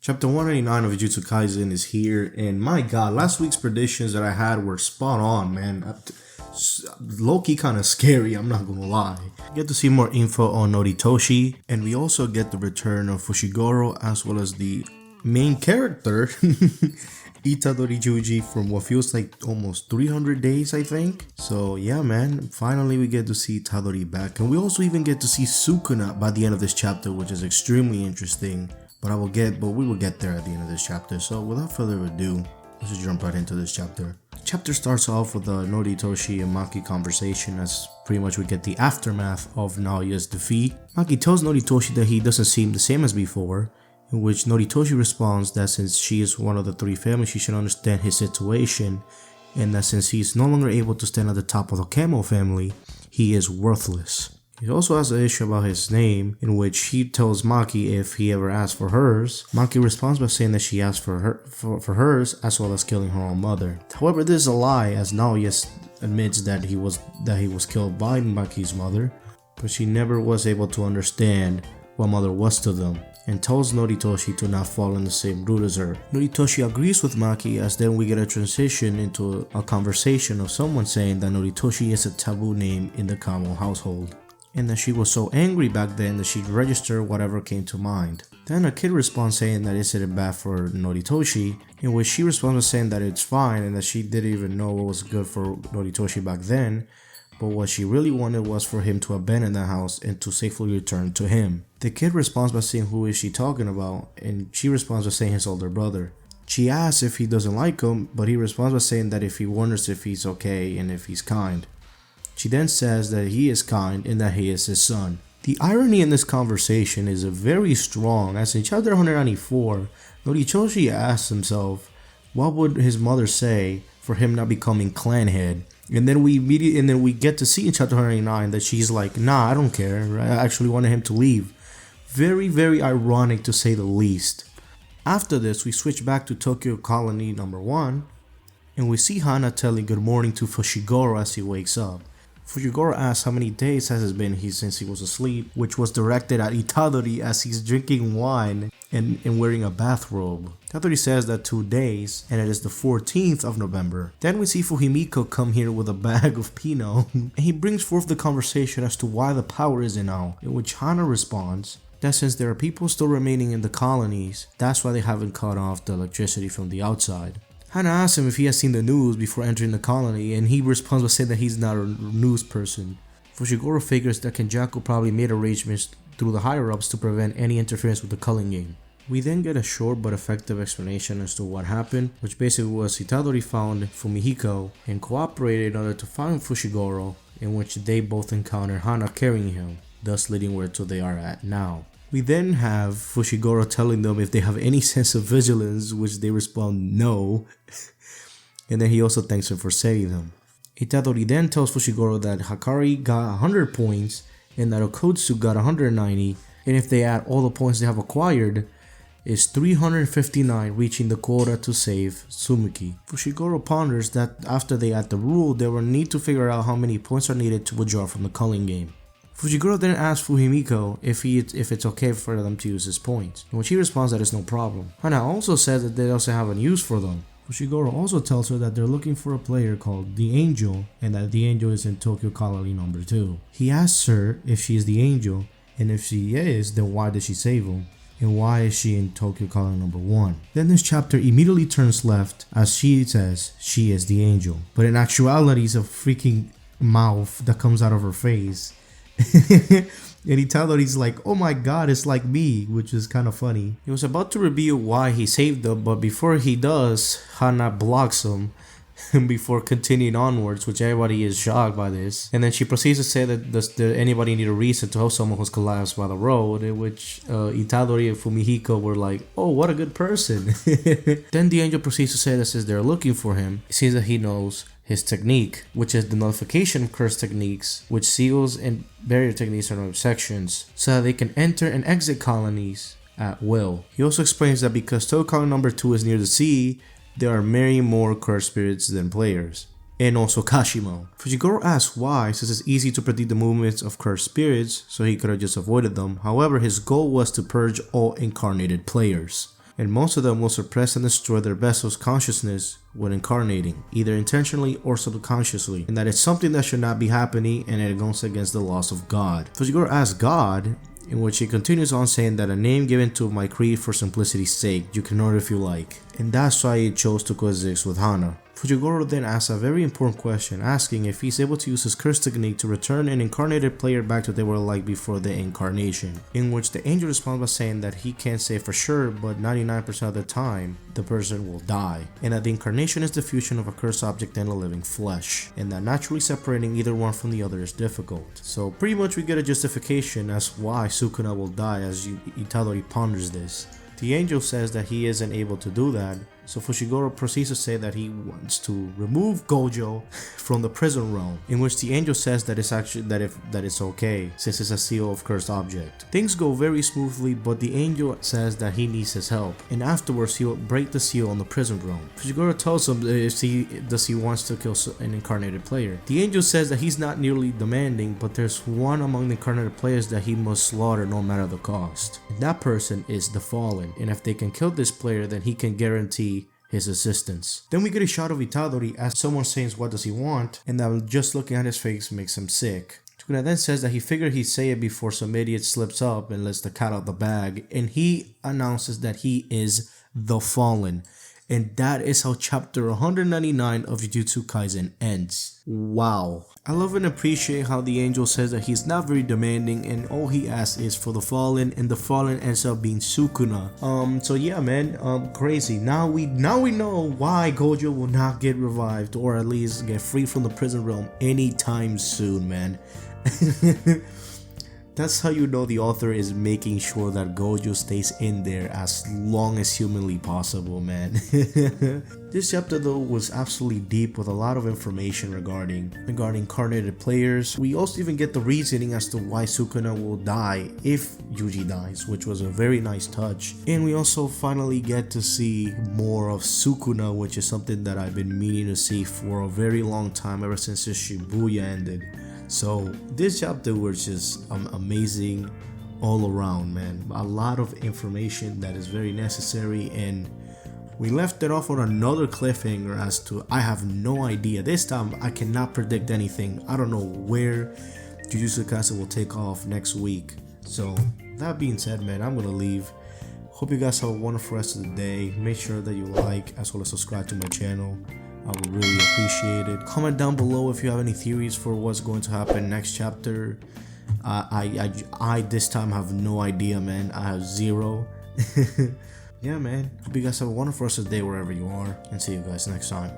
Chapter 189 of Jujutsu Kaisen is here, and my god, last week's predictions that I had were spot on, man. Low-key kind of scary, I'm not gonna lie. We get to see more info on Noritoshi, and we also get the return of Fushigoro as well as the main character, Itadori Yuji, from what feels like almost 300 days, I think. So yeah, man, finally we get to see Itadori back, and we also even get to see Sukuna by the end of this chapter, which is extremely interesting. But we will get there at the end of this chapter. So without further ado, let's just jump right into this chapter. Chapter starts off with the Noritoshi and Maki conversation, as pretty much we get the aftermath of Naoya's defeat. Maki tells Noritoshi that he doesn't seem the same as before, in which Noritoshi responds that since she is one of the three families, she should understand his situation, and that since he is no longer able to stand at the top of the Camo family, he is worthless. He also has an issue about his name, in which he tells Maki if he ever asks for hers. Maki responds by saying that she asked for hers, as well as killing her own mother. However, this is a lie, as Naoya admits that he was killed by Maki's mother, but she never was able to understand what mother was to them, and tells Noritoshi to not fall in the same route as her. Noritoshi agrees with Maki, as then we get a transition into a conversation of someone saying that Noritoshi is a taboo name in the Kamo household, and that she was so angry back then that she'd register whatever came to mind. Then a kid responds saying that is it bad for Noritoshi, in which she responds saying that it's fine and that she didn't even know what was good for Noritoshi back then, but what she really wanted was for him to abandon the house and to safely return to him. The kid responds by saying who is she talking about, and she responds by saying his older brother. She asks if he doesn't like him, but he responds by saying that if he wonders if he's okay and if he's kind. She then says that he is kind and that he is his son. The irony in this conversation is very strong, as in chapter 194, Noritoshi asks himself what would his mother say for him not becoming clan head, and then we get to see in chapter 189 that she's like, nah, I don't care, I actually wanted him to leave. Very, very ironic to say the least. After this, we switch back to Tokyo Colony number 1, and we see Hana telling good morning to Fushigoro as he wakes up. Fushigoro asks how many days has it been since he was asleep, which was directed at Itadori as he's drinking wine and wearing a bathrobe. Itadori says that 2 days, and it is the 14th of November. Then we see Fumihiko come here with a bag of Pinot, and he brings forth the conversation as to why the power isn't out, in which Hana responds that since there are people still remaining in the colonies, that's why they haven't cut off the electricity from the outside. Hana asks him if he has seen the news before entering the colony, and he responds by saying that he's not a news person. Fushigoro figures that Kenjaku probably made arrangements through the higher-ups to prevent any interference with the Culling Game. We then get a short but effective explanation as to what happened, which basically was Itadori found Fumihiko and cooperated in order to find Fushigoro, in which they both encounter Hana carrying him, thus leading where to they are at now. We then have Fushigoro telling them if they have any sense of vigilance, which they respond no, and then he also thanks her for saving them. Itadori then tells Fushigoro that Hakari got 100 points and that Okotsu got 190, and if they add all the points they have acquired, is 359, reaching the quota to save Tsumuki. Fushigoro ponders that after they add the rule, they will need to figure out how many points are needed to withdraw from the Culling Game. Fushigoro then asks Fumihiko if it's okay for them to use his points, in which he responds that it's no problem. Hana also says that they also have a use for them. Fushigoro also tells her that they're looking for a player called the Angel, and that the Angel is in Tokyo Colony number 2. He asks her if she is the Angel, and if she is, then why did she save him? And why is she in Tokyo Colony number 1? Then this chapter immediately turns left as she says she is the Angel, but in actuality it's a freaking mouth that comes out of her face. And Itadori's like, oh my god, it's like me, which is kind of funny. He was about to reveal why he saved them, but before he does, Hana blocks him before continuing onwards, which everybody is shocked by this. And then she proceeds to say that does anybody need a reason to help someone who's collapsed by the road, in which Itadori and Fumihiko were like, oh, what a good person. Then the Angel proceeds to say that since they're looking for him, it seems that he knows his technique, which is the nullification curse techniques, which seals and barrier techniques are known as sections, so that they can enter and exit colonies at will. He also explains that because Tokyo Colony number 2 is near the sea, there are many more cursed spirits than players. and also Kashimo. Fushigoro asks why, since it's easy to predict the movements of cursed spirits, so he could have just avoided them. However, his goal was to purge all incarnated players. and most of them will suppress and destroy their vessel's consciousness when incarnating, either intentionally or subconsciously, and that it's something that should not be happening and it goes against the laws of God. Fushigoro asks God, in which he continues on saying that a name given to my creed for simplicity's sake, you can know it if you like, and that's why he chose to coexist with Hana. Fushigoro then asks a very important question, asking if he's able to use his curse technique to return an incarnated player back to what they were like before the incarnation, in which the angel responds by saying that he can't say for sure, but 99% of the time, the person will die, and that the incarnation is the fusion of a cursed object and a living flesh, and that naturally separating either one from the other is difficult. So pretty much we get a justification as why Sukuna will die as Itadori ponders this. The angel says that he isn't able to do that, so Fushigoro proceeds to say that he wants to remove Gojo from the prison realm, in which the angel says that it's okay since it's a seal of cursed object. Things go very smoothly, but the angel says that he needs his help, and afterwards he'll break the seal on the prison realm. Fushigoro tells him if he wants to kill an incarnated player. The angel says that he's not nearly demanding, but there's one among the incarnated players that he must slaughter no matter the cost. And that person is the Fallen, and if they can kill this player, then he can guarantee his assistance. Then we get a shot of Itadori as someone saying what does he want, and that just looking at his face makes him sick. Sukuna then says that he figured he'd say it before some idiot slips up and lets the cat out the bag, and he announces that he is the Fallen. And that is how chapter 199 of Jujutsu Kaisen ends. Wow. I love and appreciate how the angel says that he's not very demanding and all he asks is for the Fallen, and the Fallen ends up being Sukuna. So yeah, man, crazy. Now we know why Gojo will not get revived, or at least get free from the prison realm anytime soon, man. That's how you know the author is making sure that Gojo stays in there as long as humanly possible, man. This chapter though was absolutely deep with a lot of information regarding incarnated players. We also even get the reasoning as to why Sukuna will die if Yuji dies, which was a very nice touch. And we also finally get to see more of Sukuna, which is something that I've been meaning to see for a very long time, ever since the Shibuya ended. So this chapter was just amazing all around, man. A lot of information that is very necessary, and we left it off on another cliffhanger as to I have no idea. This time I cannot predict anything. I don't know where Jujutsu Kaisen will take off next week. So that being said, man, I'm gonna leave. Hope you guys have a wonderful rest of the day. Make sure that you like as well as subscribe to my channel. I would really appreciate it. Comment down below if you have any theories for what's going to happen next chapter. I this time have no idea, man. I have zero. Yeah, man. Hope you guys have a wonderful rest of the day wherever you are, and see you guys next time.